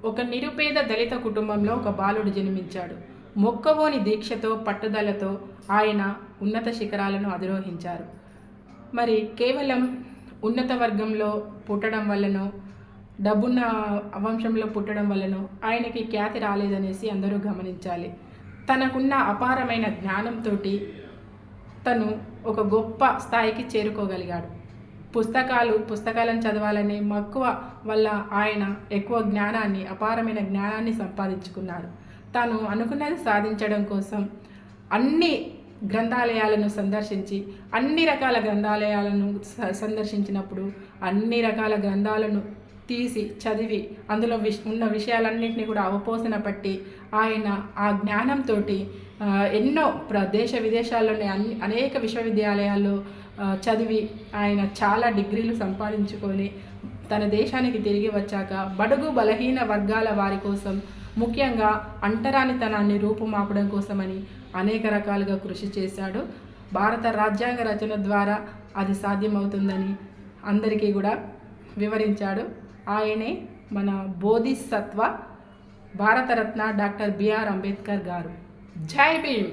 ఒక నిరుపేద దళిత కుటుంబంలో ఒక బాలుడు జన్మించాడు. మొక్కవోని దీక్షతో, పట్టుదలతో ఆయన ఉన్నత శిఖరాలను అధిరోహించారు. మరి కేవలం ఉన్నత వర్గంలో పుట్టడం వల్లనో, డబ్బున్న వంశంలో పుట్టడం వల్లనో ఆయనకి ఖ్యాతి రాలేదనేసి అందరూ గమనించాలి. తనకున్న అపారమైన జ్ఞానంతో తను ఒక గొప్ప స్థాయికి చేరుకోగలిగాడు. పుస్తకాలను చదవాలనే మక్కువ వల్ల ఆయన ఎక్కువ జ్ఞానాన్ని, అపారమైన జ్ఞానాన్ని సంపాదించుకున్నాడు. తాను అనుకున్నది సాధించడం కోసం అన్ని గ్రంథాలయాలను సందర్శించి, అన్ని రకాల గ్రంథాలయాలను సందర్శించినప్పుడు అన్ని రకాల గ్రంథాలను తీసి చదివి అందులో ఉన్న విషయాలన్నింటినీ కూడా అవపోసన పట్టి ఆయన ఆ జ్ఞానంతో ఎన్నో దేశ విదేశాల్లోని అనేక విశ్వవిద్యాలయాల్లో చదివి ఆయన చాలా డిగ్రీలు సంపాదించుకొని తన దేశానికి తిరిగి వచ్చాక బడుగు బలహీన వర్గాల వారి కోసం, ముఖ్యంగా అంటరానితనాన్ని రూపుమాపడం కోసమని అనేక రకాలుగా కృషి చేశాడు. భారత రాజ్యాంగ రచన ద్వారా అది సాధ్యమవుతుందని అందరికీ కూడా వివరించాడు. ఆయనే మన బోధిసత్వ భారతరత్న డాక్టర్ బిఆర్ అంబేద్కర్ గారు. జై భీమ్.